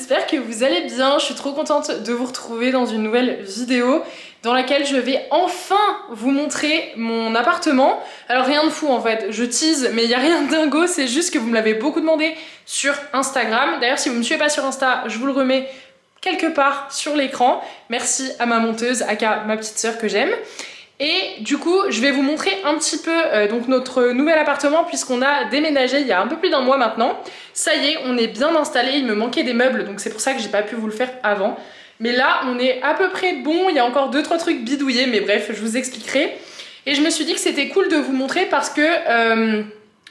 j'espère que vous allez bien. Je suis trop contente de vous retrouver dans une nouvelle vidéo dans laquelle je vais enfin vous montrer mon appartement. Alors rien de fou en fait, je tease mais il n'y a rien de dingo, c'est juste que vous me l'avez beaucoup demandé sur Instagram. D'ailleurs si vous ne me suivez pas sur Insta, je vous le remets quelque part sur l'écran. Merci à ma monteuse, aka ma petite sœur que j'aime. Et du coup, je vais vous montrer un petit peu donc notre nouvel appartement puisqu'on a déménagé il y a un peu plus d'un mois maintenant. Ça y est, on est bien installé, il me manquait des meubles donc c'est pour ça que j'ai pas pu vous le faire avant. Mais là, on est à peu près bon, il y a encore 2-3 trucs bidouillés mais bref, je vous expliquerai. Et je me suis dit que c'était cool de vous montrer parce que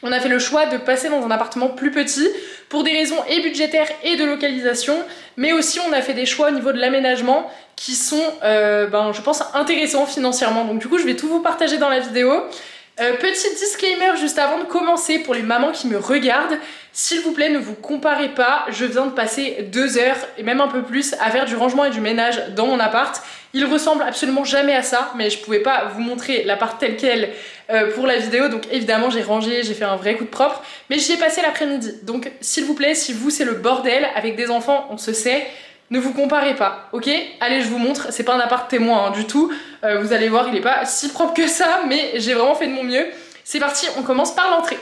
on a fait le choix de passer dans un appartement plus petit pour des raisons et budgétaires et de localisation, mais aussi on a fait des choix au niveau de l'aménagement qui sont, je pense, intéressants financièrement. Donc du coup, je vais tout vous partager dans la vidéo. Petit disclaimer juste avant de commencer pour les mamans qui me regardent, s'il vous plaît ne vous comparez pas, je viens de passer 2 heures et même un peu plus à faire du rangement et du ménage dans mon appart. Il ressemble absolument jamais à ça, mais je pouvais pas vous montrer l'appart tel quel pour la vidéo, donc évidemment j'ai rangé, j'ai fait un vrai coup de propre, mais j'y ai passé l'après-midi. Donc s'il vous plaît, si vous c'est le bordel, avec des enfants on se sait, ne vous comparez pas, ok? Allez, je vous montre, c'est pas un appart témoin hein, du tout, vous allez voir, il est pas si propre que ça, mais j'ai vraiment fait de mon mieux. C'est parti, on commence par l'entrée.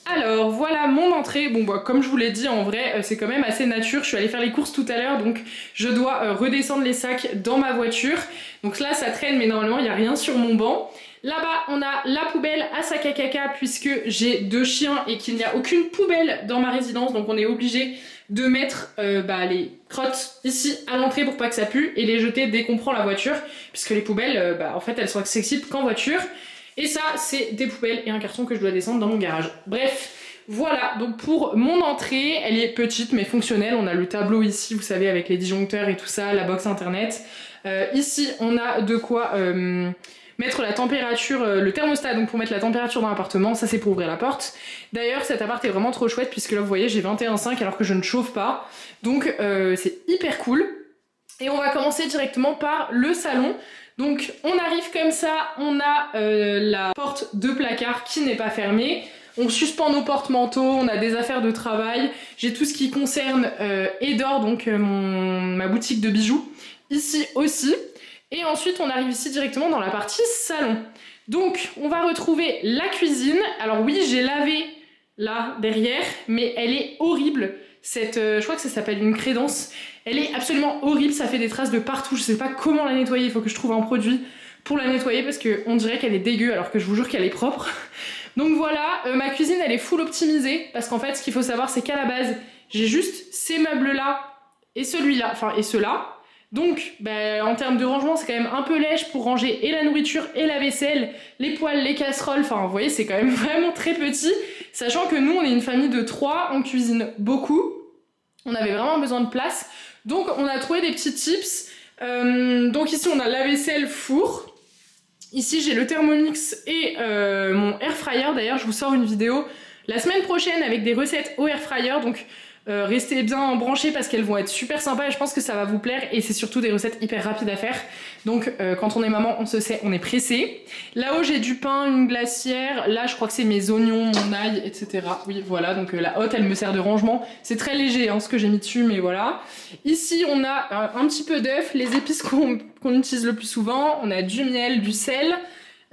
Alors voilà mon entrée, bon bah comme je vous l'ai dit en vrai c'est quand même assez nature, je suis allée faire les courses tout à l'heure donc je dois redescendre les sacs dans ma voiture. Donc là ça traîne mais normalement il n'y a rien sur mon banc. Là-bas on a la poubelle à sac à caca puisque j'ai 2 chiens et qu'il n'y a aucune poubelle dans ma résidence donc on est obligé de mettre les crottes ici à l'entrée pour pas que ça pue et les jeter dès qu'on prend la voiture puisque les poubelles en fait elles sont accessibles qu'en voiture. Et ça, c'est des poubelles et un carton que je dois descendre dans mon garage. Bref, voilà. Donc pour mon entrée, elle est petite mais fonctionnelle. On a le tableau ici, vous savez, avec les disjoncteurs et tout ça, la box internet. Ici, on a de quoi mettre la température, le thermostat, donc pour mettre la température dans l'appartement. Ça, c'est pour ouvrir la porte. D'ailleurs, cet appart est vraiment trop chouette puisque là, vous voyez, j'ai 21,5 alors que je ne chauffe pas. Donc, c'est hyper cool. Et on va commencer directement par le salon. Donc on arrive comme ça, on a la porte de placard qui n'est pas fermée, on suspend nos porte-manteaux, on a des affaires de travail, j'ai tout ce qui concerne Edor, donc ma boutique de bijoux, ici aussi. Et ensuite on arrive ici directement dans la partie salon. Donc on va retrouver la cuisine, alors oui j'ai lavé là derrière, mais elle est horrible. Je crois que ça s'appelle une crédence. Elle est absolument horrible, ça fait des traces de partout. Je sais pas comment la nettoyer, il faut que je trouve un produit pour la nettoyer parce qu'on dirait qu'elle est dégueu alors que je vous jure qu'elle est propre. Donc voilà, ma cuisine elle est full optimisée parce qu'en fait ce qu'il faut savoir c'est qu'à la base j'ai juste ces meubles là et celui-là, enfin et ceux-là. Donc en termes de rangement c'est quand même un peu léger pour ranger et la nourriture et la vaisselle, les poêles, les casseroles, enfin vous voyez c'est quand même vraiment très petit. Sachant que nous on est une famille de 3, on cuisine beaucoup. On avait vraiment besoin de place, donc on a trouvé des petits tips. Donc ici on a la vaisselle four. Ici j'ai le Thermomix et mon air fryer. D'ailleurs je vous sors une vidéo la semaine prochaine avec des recettes au air fryer. Donc restez bien branchés parce qu'elles vont être super sympas et je pense que ça va vous plaire. Et c'est surtout des recettes hyper rapides à faire. Donc quand on est maman on se sait, on est pressé. Là-haut j'ai du pain, une glacière. Là je crois que c'est mes oignons, mon ail, etc. Oui voilà, donc la hotte elle me sert de rangement. C'est très léger hein, ce que j'ai mis dessus mais voilà. Ici on a un petit peu d'œuf, les épices qu'on utilise le plus souvent. On a du miel, du sel,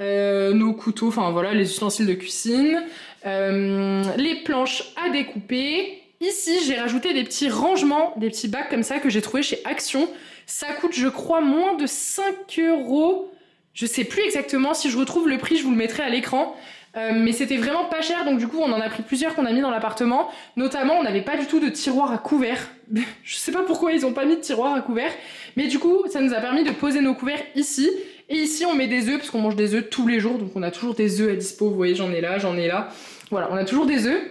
nos couteaux, enfin voilà les ustensiles de cuisine. Les planches à découper. Ici, j'ai rajouté des petits rangements, des petits bacs comme ça que j'ai trouvé chez Action. Ça coûte, je crois, moins de 5 €. Je sais plus exactement. Si je retrouve le prix, je vous le mettrai à l'écran. Mais c'était vraiment pas cher, donc du coup, on en a pris plusieurs qu'on a mis dans l'appartement. Notamment, on n'avait pas du tout de tiroir à couverts. Je sais pas pourquoi ils ont pas mis de tiroir à couverts. Mais du coup, ça nous a permis de poser nos couverts ici. Et ici, on met des œufs, parce qu'on mange des œufs tous les jours. Donc on a toujours des œufs à dispo. Vous voyez, j'en ai là, j'en ai là. Voilà, on a toujours des œufs.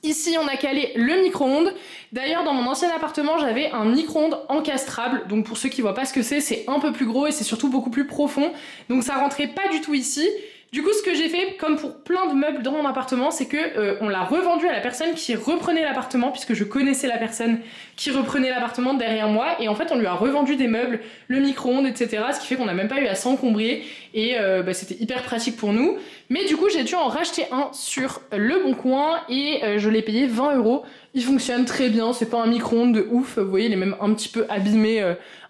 Ici, on a calé le micro-ondes. D'ailleurs, dans mon ancien appartement, j'avais un micro-ondes encastrable. Donc pour ceux qui voient pas ce que c'est un peu plus gros et c'est surtout beaucoup plus profond. Donc ça rentrait pas du tout ici. Du coup, ce que j'ai fait, comme pour plein de meubles dans mon appartement, c'est que on l'a revendu à la personne qui reprenait l'appartement, puisque je connaissais la personne qui reprenait l'appartement derrière moi, et en fait, on lui a revendu des meubles, le micro-ondes, etc., ce qui fait qu'on n'a même pas eu à s'encombrer, et c'était hyper pratique pour nous. Mais du coup, j'ai dû en racheter un sur Le Bon Coin, et je l'ai payé 20 €. Il fonctionne très bien, c'est pas un micro-ondes de ouf, vous voyez il est même un petit peu abîmé,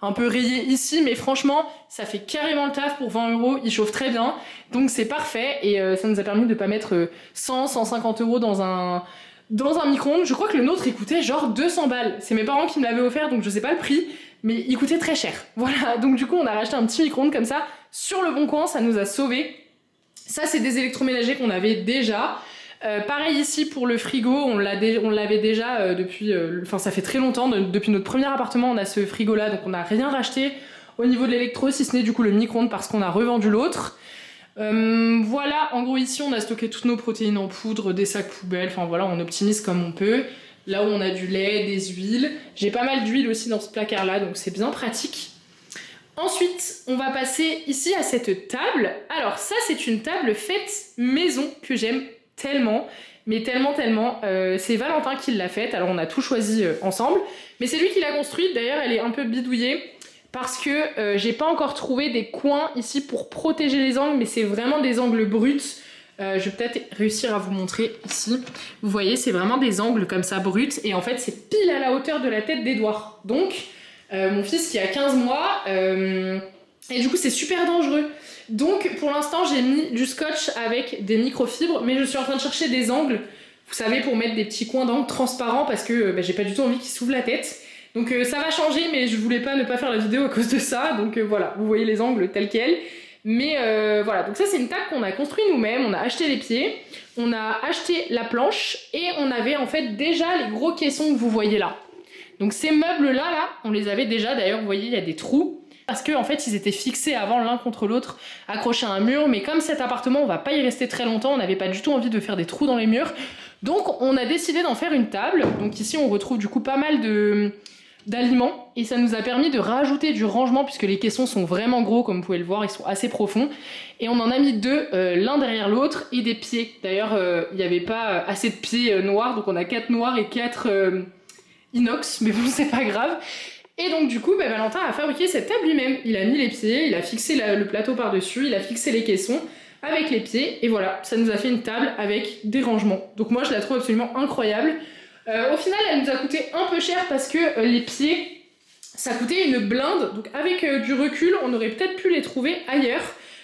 un peu rayé ici, mais franchement ça fait carrément le taf pour 20 €, il chauffe très bien, donc c'est parfait et ça nous a permis de pas mettre 100-150 € dans un micro-ondes. Je crois que le nôtre il coûtait genre 200 balles, c'est mes parents qui me l'avaient offert donc je sais pas le prix, mais il coûtait très cher, voilà, donc du coup on a racheté un petit micro-ondes comme ça sur le bon coin, ça nous a sauvés. Ça c'est des électroménagers qu'on avait déjà. Pareil ici pour le frigo, on l'avait déjà depuis, enfin ça fait très longtemps, depuis notre premier appartement on a ce frigo là, donc on n'a rien racheté au niveau de l'électro, si ce n'est du coup le micro-ondes parce qu'on a revendu l'autre. Voilà, en gros ici on a stocké toutes nos protéines en poudre, des sacs poubelles, enfin voilà, on optimise comme on peut. Là où on a du lait, des huiles, j'ai pas mal d'huile aussi dans ce placard là, donc c'est bien pratique. Ensuite, on va passer ici à cette table. Alors ça c'est une table faite maison que j'aime tellement, mais tellement. C'est Valentin qui l'a faite, alors on a tout choisi ensemble, mais c'est lui qui l'a construite. D'ailleurs elle est un peu bidouillée parce que j'ai pas encore trouvé des coins ici pour protéger les angles, mais c'est vraiment des angles bruts. Je vais peut-être réussir à vous montrer ici. Vous voyez, c'est vraiment des angles comme ça bruts, et en fait c'est pile à la hauteur de la tête d'Edouard. Donc mon fils qui a 15 mois, et du coup c'est super dangereux. Donc pour l'instant j'ai mis du scotch avec des microfibres, mais je suis en train de chercher des angles, vous savez, pour mettre des petits coins d'angles transparents parce que j'ai pas du tout envie qu'il s'ouvre la tête. Donc ça va changer, mais je voulais pas ne pas faire la vidéo à cause de ça, donc voilà, vous voyez les angles tels quels. Mais voilà, donc ça c'est une table qu'on a construite nous-mêmes, on a acheté les pieds, on a acheté la planche, et on avait en fait déjà les gros caissons que vous voyez là. Donc ces meubles-là, on les avait déjà, d'ailleurs vous voyez il y a des trous, parce que en fait ils étaient fixés avant l'un contre l'autre, accrochés à un mur, mais comme cet appartement on va pas y rester très longtemps, on n'avait pas du tout envie de faire des trous dans les murs, donc on a décidé d'en faire une table. Donc ici on retrouve du coup pas mal d'aliments, et ça nous a permis de rajouter du rangement puisque les caissons sont vraiment gros, comme vous pouvez le voir, ils sont assez profonds, et on en a mis deux l'un derrière l'autre, et des pieds. D'ailleurs il n'y avait pas assez de pieds noirs, donc on a 4 noirs et 4 inox, mais bon c'est pas grave. Et donc du coup Valentin a fabriqué cette table lui-même, il a mis les pieds, il a fixé le plateau par dessus, il a fixé les caissons avec les pieds, et voilà, ça nous a fait une table avec des rangements. Donc moi je la trouve absolument incroyable. Au final elle nous a coûté un peu cher parce que les pieds ça coûtait une blinde, donc avec du recul on aurait peut-être pu les trouver ailleurs,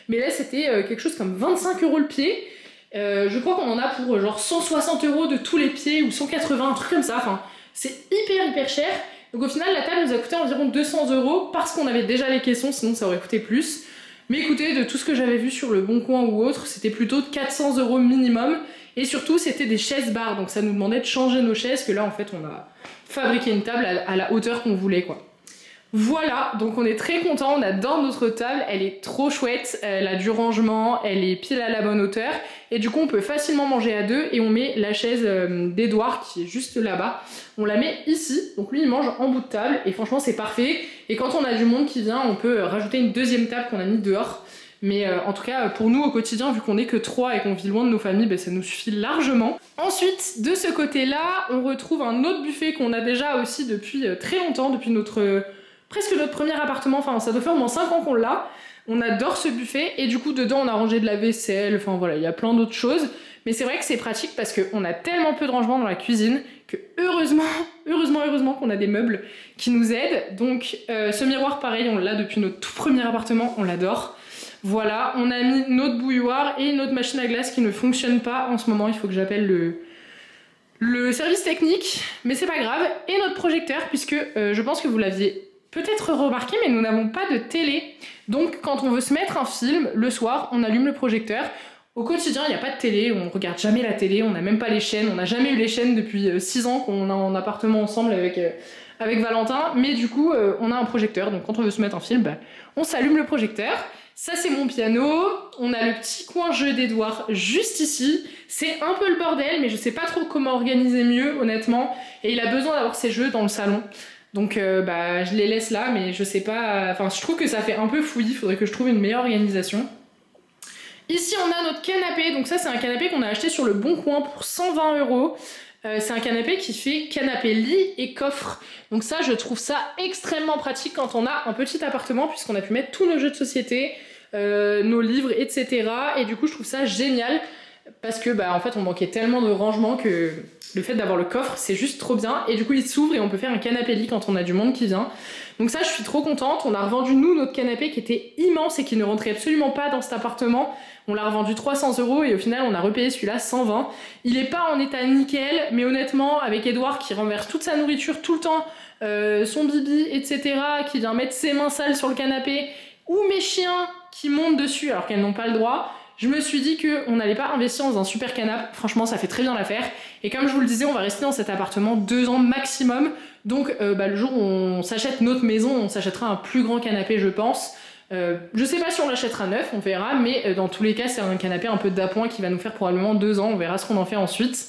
mais là c'était quelque chose comme 25 € le pied. Je crois qu'on en a pour genre 160 € de tous les pieds, ou 180, un truc comme ça, enfin c'est hyper cher. Donc au final la table nous a coûté environ 200 € parce qu'on avait déjà les caissons, sinon ça aurait coûté plus. Mais écoutez, de tout ce que j'avais vu sur le Bon Coin ou autre, c'était plutôt 400 € minimum. Et surtout c'était des chaises barres, donc ça nous demandait de changer nos chaises, que là en fait on a fabriqué une table à la hauteur qu'on voulait quoi. Voilà, donc on est très content, on adore notre table, elle est trop chouette, elle a du rangement, elle est pile à la bonne hauteur, et du coup on peut facilement manger à deux, et on met la chaise d'Edouard qui est juste là-bas, on la met ici, donc lui il mange en bout de table, et franchement c'est parfait, et quand on a du monde qui vient, on peut rajouter une deuxième table qu'on a mis dehors, mais en tout cas pour nous au quotidien, vu qu'on est que 3 et qu'on vit loin de nos familles, ça nous suffit largement. Ensuite, de ce côté-là, on retrouve un autre buffet qu'on a déjà aussi depuis très longtemps, depuis presque notre premier appartement, enfin ça doit faire au moins 5 ans qu'on l'a. On adore ce buffet, et du coup dedans on a rangé de la vaisselle, enfin voilà, il y a plein d'autres choses. Mais c'est vrai que c'est pratique parce qu'on a tellement peu de rangement dans la cuisine que heureusement qu'on a des meubles qui nous aident. Donc ce miroir pareil, on l'a depuis notre tout premier appartement, on l'adore. Voilà, on a mis notre bouilloire et notre machine à glace qui ne fonctionne pas en ce moment, il faut que j'appelle le service technique, mais c'est pas grave. Et notre projecteur, puisque je pense que vous l'aviez peut-être remarqué, mais nous n'avons pas de télé. Donc quand on veut se mettre un film, le soir, on allume le projecteur. Au quotidien, il n'y a pas de télé, on regarde jamais la télé, on n'a même pas les chaînes, on n'a jamais eu les chaînes depuis 6 ans qu'on est en appartement ensemble avec Valentin, mais du coup, on a un projecteur, donc quand on veut se mettre un film, on s'allume le projecteur. Ça c'est mon piano, on a le petit coin jeu d'Edouard juste ici, c'est un peu le bordel, mais je sais pas trop comment organiser mieux honnêtement, et il a besoin d'avoir ses jeux dans le salon. Donc je les laisse là, mais je sais pas, enfin je trouve que ça fait un peu fouillis, faudrait que je trouve une meilleure organisation. Ici on a notre canapé, donc ça c'est un canapé qu'on a acheté sur le Bon Coin pour 120 €. C'est un canapé qui fait canapé lit et coffre, donc ça je trouve ça extrêmement pratique quand on a un petit appartement, puisqu'on a pu mettre tous nos jeux de société, nos livres, etc. Et du coup je trouve ça génial. parce que bah en fait on manquait tellement de rangement que le fait d'avoir le coffre c'est juste trop bien, et du coup il s'ouvre et on peut faire un canapé lit quand on a du monde qui vient. Donc ça je suis trop contente. On a revendu nous notre canapé qui était immense et qui ne rentrait absolument pas dans cet appartement. On l'a revendu 300 € et au final on a repayé celui-là 120. Il est pas en état nickel, mais honnêtement avec Edouard qui renverse toute sa nourriture tout le temps, son bibi etc, qui vient mettre ses mains sales sur le canapé, ou mes chiens qui montent dessus alors qu'elles n'ont pas le droit, je me suis dit qu'on n'allait pas investir dans un super canapé. Franchement, ça fait très bien l'affaire. Et comme je vous le disais, on va rester dans cet appartement 2 ans maximum. Donc, le jour où on s'achète notre maison, on s'achètera un plus grand canapé, je pense. Je sais pas si on l'achètera neuf, on verra. Mais dans tous les cas, c'est un canapé un peu d'appoint qui va nous faire probablement 2 ans. On verra ce qu'on en fait ensuite.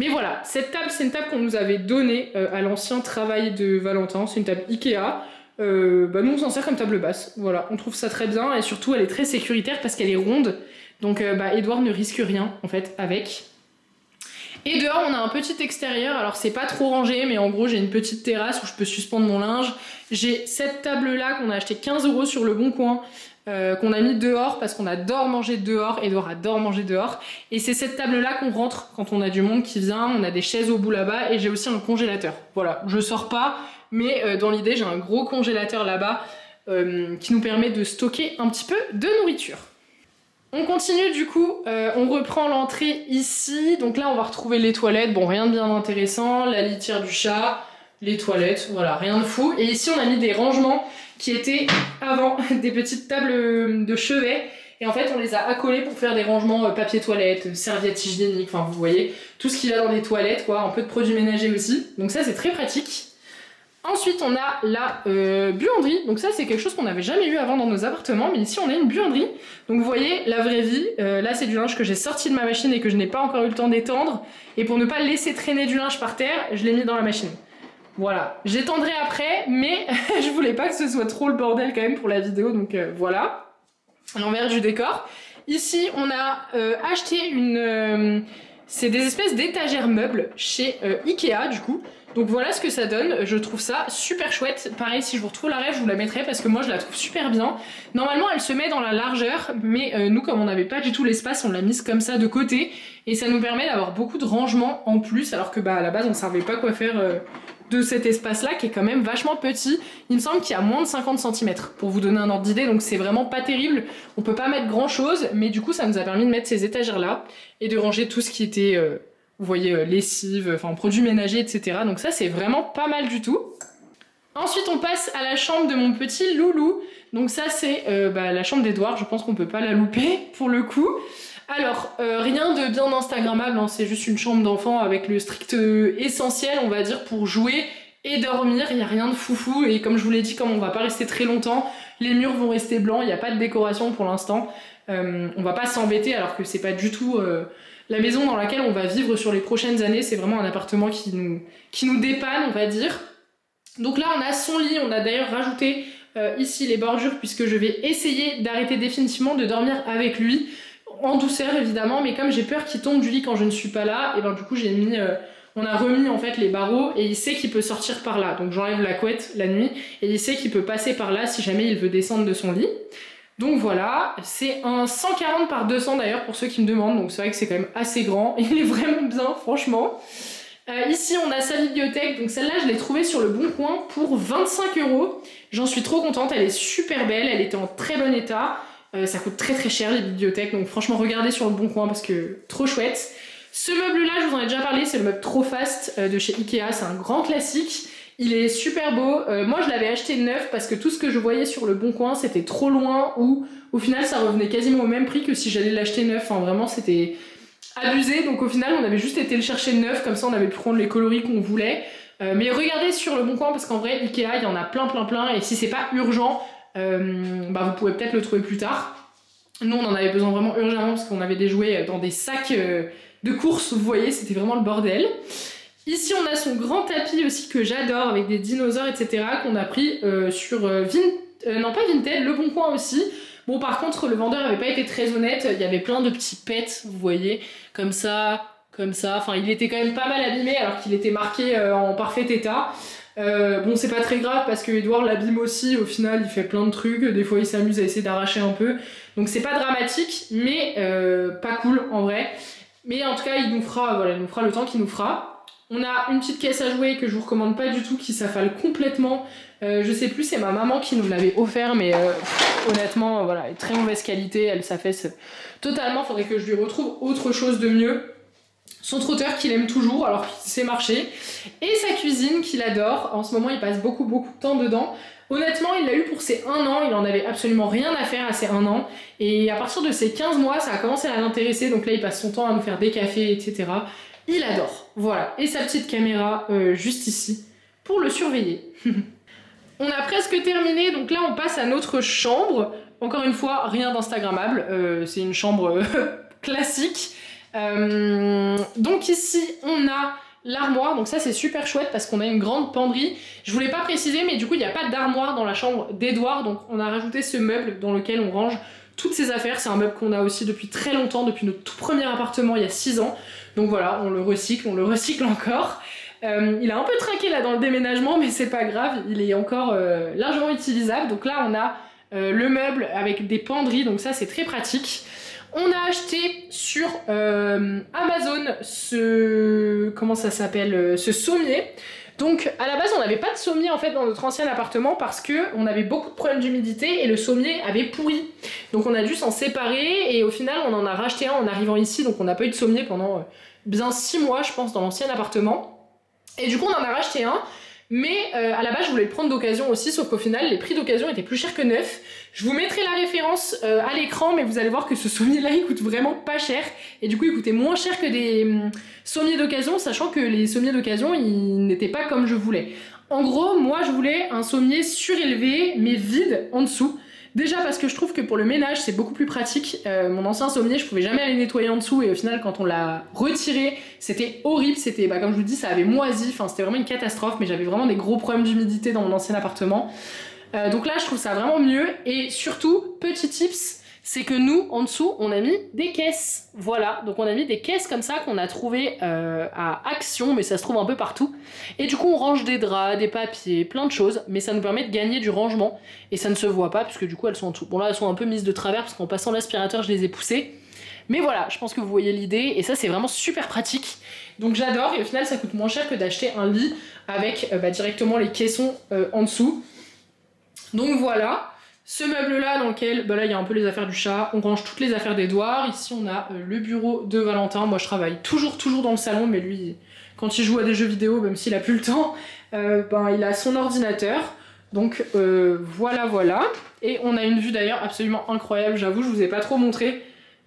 Mais voilà, cette table, c'est une table qu'on nous avait donnée à l'ancien travail de Valentin. C'est une table Ikea. Nous on s'en sert comme table basse, voilà, on trouve ça très bien et surtout elle est très sécuritaire parce qu'elle est ronde, donc Edouard ne risque rien en fait avec. Et dehors on a un petit extérieur, alors c'est pas trop rangé mais en gros j'ai une petite terrasse où je peux suspendre mon linge. J'ai cette table là qu'on a acheté 15 € sur le Bon Coin, qu'on a mis dehors parce qu'on adore manger dehors, Edouard adore manger dehors, et c'est cette table là qu'on rentre quand on a du monde qui vient. On a des chaises au bout là-bas et j'ai aussi un congélateur, voilà, je sors pas mais dans l'idée j'ai un gros congélateur là-bas qui nous permet de stocker un petit peu de nourriture. On continue du coup, on reprend l'entrée ici, donc là on va retrouver les toilettes, bon rien de bien intéressant, la litière du chat, les toilettes, voilà, rien de fou. Et ici on a mis des rangements qui étaient avant des petites tables de chevet, et en fait on les a accolés pour faire des rangements papier toilette, serviettes hygiéniques, enfin vous voyez, tout ce qui va dans les toilettes quoi, un peu de produits ménagers aussi, donc ça c'est très pratique. Ensuite on a la buanderie, donc ça c'est quelque chose qu'on n'avait jamais eu avant dans nos appartements, mais ici on a une buanderie, donc vous voyez la vraie vie, là c'est du linge que j'ai sorti de ma machine et que je n'ai pas encore eu le temps d'étendre, et pour ne pas laisser traîner du linge par terre, je l'ai mis dans la machine. Voilà, j'étendrai après, mais je voulais pas que ce soit trop le bordel quand même pour la vidéo, donc voilà, l'envers du décor. Ici on a acheté c'est des espèces d'étagères meubles chez Ikea du coup. Donc voilà ce que ça donne, je trouve ça super chouette. Pareil, si je vous retrouve la rêve, je vous la mettrai parce que moi je la trouve super bien. Normalement elle se met dans la largeur, mais nous comme on n'avait pas du tout l'espace, on l'a mise comme ça de côté. Et ça nous permet d'avoir beaucoup de rangement en plus, alors que à la base on ne savait pas quoi faire de cet espace là qui est quand même vachement petit. Il me semble qu'il y a moins de 50 cm pour vous donner un ordre d'idée, donc c'est vraiment pas terrible. On peut pas mettre grand chose, mais du coup ça nous a permis de mettre ces étagères là et de ranger tout ce qui était... vous voyez, lessive, enfin produits ménagers, etc. Donc ça, c'est vraiment pas mal du tout. Ensuite, on passe à la chambre de mon petit loulou. Donc ça, c'est la chambre d'Edouard. Je pense qu'on peut pas la louper, pour le coup. Alors, rien de bien instagrammable, hein. C'est juste une chambre d'enfant avec le strict essentiel, on va dire, pour jouer et dormir. Il n'y a rien de foufou. Et comme je vous l'ai dit, comme on va pas rester très longtemps, les murs vont rester blancs. Il n'y a pas de décoration pour l'instant. On va pas s'embêter alors que c'est pas du tout... la maison dans laquelle on va vivre sur les prochaines années, c'est vraiment un appartement qui nous dépanne, on va dire. Donc là, on a son lit, on a d'ailleurs rajouté ici les bordures, puisque je vais essayer d'arrêter définitivement de dormir avec lui, en douceur évidemment, mais comme j'ai peur qu'il tombe du lit quand je ne suis pas là, et ben du coup j'ai mis... on a remis en fait les barreaux, et il sait qu'il peut sortir par là. Donc j'enlève la couette la nuit, et il sait qu'il peut passer par là si jamais il veut descendre de son lit. Donc voilà, c'est un 140 par 200 d'ailleurs pour ceux qui me demandent, donc c'est vrai que c'est quand même assez grand, il est vraiment bien franchement. Ici on a sa bibliothèque, donc celle-là je l'ai trouvée sur le Bon Coin pour 25 €. J'en suis trop contente, elle est super belle, elle était en très bon état, ça coûte très très cher les bibliothèques, donc franchement regardez sur le Bon Coin parce que trop chouette. Ce meuble-là, je vous en ai déjà parlé, c'est le meuble Trop Fast de chez Ikea, c'est un grand classique. Il est super beau, moi je l'avais acheté neuf parce que tout ce que je voyais sur le Bon Coin c'était trop loin, ou au final ça revenait quasiment au même prix que si j'allais l'acheter neuf, enfin vraiment c'était abusé, donc au final on avait juste été le chercher neuf, comme ça on avait pu prendre les coloris qu'on voulait. Mais regardez sur le Bon Coin parce qu'en vrai Ikea il y en a plein et si c'est pas urgent, vous pouvez peut-être le trouver plus tard. Nous on en avait besoin vraiment urgemment parce qu'on avait des jouets dans des sacs de course, vous voyez, c'était vraiment le bordel. Ici on a son grand tapis aussi que j'adore avec des dinosaures etc qu'on a pris sur non pas Vinted, le Bon Coin aussi. Bon par contre le vendeur avait pas été très honnête, il y avait plein de petits pets, vous voyez, comme ça, enfin il était quand même pas mal abîmé alors qu'il était marqué en parfait état. Bon, c'est pas très grave parce que Edouard l'abîme aussi, au final il fait plein de trucs, des fois il s'amuse à essayer d'arracher un peu, donc c'est pas dramatique, mais pas cool en vrai. Mais en tout cas, il nous fera le temps qu'il nous fera. On a une petite caisse à jouer que je vous recommande pas du tout, qui s'affale complètement. Je sais plus, c'est ma maman qui nous l'avait offert, mais honnêtement, voilà, elle est très mauvaise qualité, elle s'affaisse totalement, faudrait que je lui retrouve autre chose de mieux. Son trotteur qu'il aime toujours alors qu'il sait marcher, et sa cuisine qu'il adore. En ce moment il passe beaucoup de temps dedans. Honnêtement il l'a eu pour ses 1 an, il en avait absolument rien à faire à ses 1 an, et à partir de ses 15 mois ça a commencé à l'intéresser, donc là il passe son temps à nous faire des cafés, etc. Il adore, voilà. Et sa petite caméra juste ici pour le surveiller. On a presque terminé, donc là on passe à notre chambre. Encore une fois, rien d'instagrammable, c'est une chambre classique. Donc ici on a l'armoire, donc ça c'est super chouette parce qu'on a une grande penderie. Je voulais pas préciser, mais du coup il n'y a pas d'armoire dans la chambre d'Edouard, donc on a rajouté ce meuble dans lequel on range toutes ses affaires. C'est un meuble qu'on a aussi depuis très longtemps, depuis notre tout premier appartement il y a 6 ans. Donc voilà, on le recycle encore. Il a un peu trinqué là dans le déménagement, mais c'est pas grave, il est encore largement utilisable. Donc là on a le meuble avec des penderies, donc ça c'est très pratique. On a acheté sur Amazon comment ça s'appelle, ce sommier. Donc à la base on n'avait pas de sommier en fait dans notre ancien appartement parce que on avait beaucoup de problèmes d'humidité et le sommier avait pourri. Donc on a dû s'en séparer et au final on en a racheté un en arrivant ici, donc on n'a pas eu de sommier pendant bien 6 mois je pense dans l'ancien appartement. Et du coup on en a racheté un. Mais à la base je voulais le prendre d'occasion aussi, sauf qu'au final les prix d'occasion étaient plus chers que neuf. Je vous mettrai la référence à l'écran, mais vous allez voir que ce sommier là il coûte vraiment pas cher. Et du coup il coûtait moins cher que des sommiers d'occasion, sachant que les sommiers d'occasion ils n'étaient pas comme je voulais. En gros moi je voulais un sommier surélevé mais vide en dessous. Déjà parce que je trouve que pour le ménage c'est beaucoup plus pratique. Mon ancien sommier je pouvais jamais aller nettoyer en dessous et au final quand on l'a retiré c'était horrible, c'était comme je vous dis ça avait moisi, enfin c'était vraiment une catastrophe, mais j'avais vraiment des gros problèmes d'humidité dans mon ancien appartement. Donc là je trouve ça vraiment mieux, et surtout petit tips, c'est que nous en dessous on a mis des caisses. Voilà, donc on a mis des caisses comme ça qu'on a trouvé à Action, mais ça se trouve un peu partout. Et du coup on range des draps, des papiers, plein de choses, mais ça nous permet de gagner du rangement et ça ne se voit pas puisque du coup elles sont en dessous. Bon là elles sont un peu mises de travers parce qu'en passant l'aspirateur je les ai poussées. Mais voilà, je pense que vous voyez l'idée, et ça c'est vraiment super pratique. Donc j'adore, et au final ça coûte moins cher que d'acheter un lit avec directement les caissons en dessous. Donc voilà, ce meuble là dans lequel, là il y a un peu les affaires du chat, on range toutes les affaires d'Edouard. Ici on a le bureau de Valentin, moi je travaille toujours dans le salon, mais lui quand il joue à des jeux vidéo, même s'il a plus le temps, il a son ordinateur. Donc voilà. Et on a une vue d'ailleurs absolument incroyable, j'avoue je vous ai pas trop montré,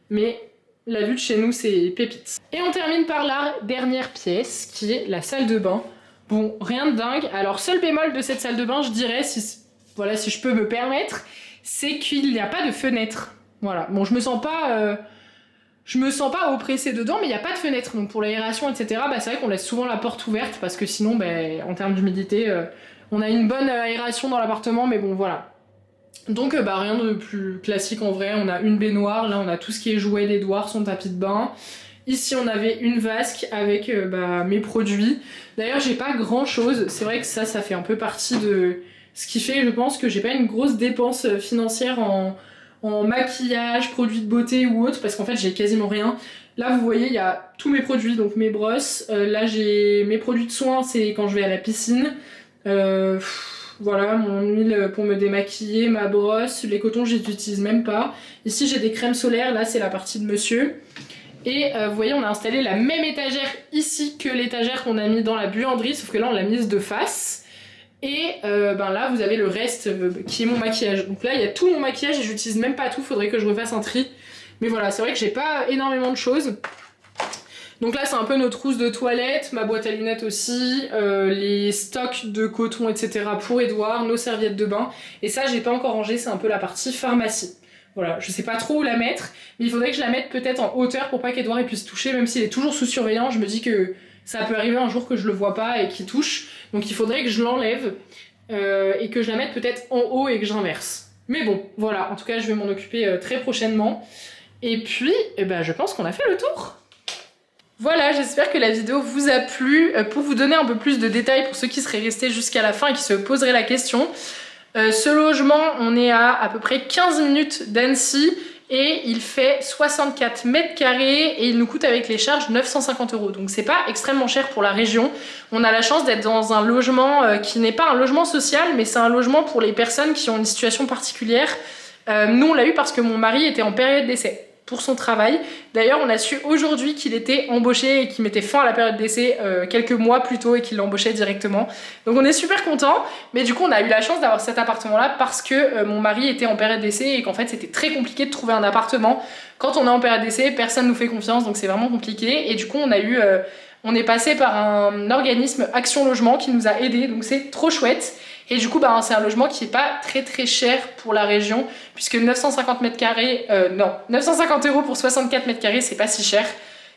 mais la vue de chez nous c'est pépite. Et on termine par la dernière pièce qui est la salle de bain. Bon, rien de dingue. Alors seul bémol de cette salle de bain je dirais, si je peux me permettre, c'est qu'il n'y a pas de fenêtre. Voilà, bon je me sens pas oppressée dedans, mais il n'y a pas de fenêtre, donc pour l'aération etc, c'est vrai qu'on laisse souvent la porte ouverte parce que sinon en termes d'humidité on a une bonne aération dans l'appartement, mais bon voilà. Donc rien de plus classique en vrai, on a une baignoire, là on a tout ce qui est jouet d'Edouard, son tapis de bain. Ici on avait une vasque avec mes produits. D'ailleurs j'ai pas grand chose, c'est vrai que ça fait un peu partie de ce qui fait je pense que j'ai pas une grosse dépense financière en maquillage, produits de beauté ou autre, parce qu'en fait j'ai quasiment rien. Là vous voyez il y a tous mes produits, donc mes brosses, là j'ai mes produits de soins, c'est quand je vais à la piscine. Voilà, mon huile pour me démaquiller, ma brosse, les cotons je les utilise même pas. Ici j'ai des crèmes solaires, là c'est la partie de monsieur. Et vous voyez on a installé la même étagère ici que l'étagère qu'on a mis dans la buanderie, sauf que là on l'a mise de face. Et là vous avez le reste qui est mon maquillage. Donc là il y a tout mon maquillage et j'utilise même pas tout, faudrait que je refasse un tri. Mais voilà, c'est vrai que j'ai pas énormément de choses. Donc là c'est un peu nos trousses de toilette, ma boîte à lunettes aussi, les stocks de coton etc pour Edouard, nos serviettes de bain. Et ça j'ai pas encore rangé, c'est un peu la partie pharmacie. Voilà, je sais pas trop où la mettre, mais il faudrait que je la mette peut-être en hauteur pour pas qu'Edouard puisse toucher, même s'il est toujours sous surveillance, je me dis que ça peut arriver un jour que je le vois pas et qu'il touche. Donc il faudrait que je l'enlève et que je la mette peut-être en haut et que j'inverse. Mais bon, voilà, en tout cas je vais m'en occuper très prochainement. Et puis, je pense qu'on a fait le tour. Voilà, j'espère que la vidéo vous a plu. Pour vous donner un peu plus de détails pour ceux qui seraient restés jusqu'à la fin et qui se poseraient la question, ce logement, on est à peu près 15 minutes d'Annecy et il fait 64 mètres carrés et il nous coûte avec les charges 950 €. Donc c'est pas extrêmement cher pour la région. On a la chance d'être dans un logement qui n'est pas un logement social, mais c'est un logement pour les personnes qui ont une situation particulière. Nous on l'a eu parce que mon mari était en période d'essai pour son travail. D'ailleurs, on a su aujourd'hui qu'il était embauché et qu'il mettait fin à la période d'essai quelques mois plus tôt et qu'il l'embauchait directement. Donc on est super contents, mais du coup on a eu la chance d'avoir cet appartement-là parce que mon mari était en période d'essai et qu'en fait c'était très compliqué de trouver un appartement. Quand on est en période d'essai, personne nous fait confiance, donc c'est vraiment compliqué. Et du coup on est passé par un organisme Action Logement qui nous a aidés, donc c'est trop chouette. Et du coup, c'est un logement qui est pas très cher pour la région, puisque 950 mètres carrés, non, 950 € pour 64 mètres carrés, c'est pas si cher.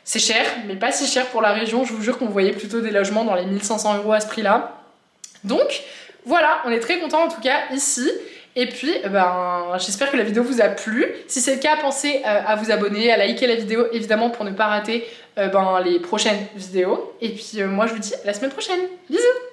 C'est cher, mais pas si cher pour la région. Je vous jure qu'on voyait plutôt des logements dans les 1500 € à ce prix-là. Donc, voilà, on est très contents en tout cas ici. Et puis, j'espère que la vidéo vous a plu. Si c'est le cas, pensez à vous abonner, à liker la vidéo, évidemment, pour ne pas rater les prochaines vidéos. Et puis, moi, je vous dis à la semaine prochaine. Bisous!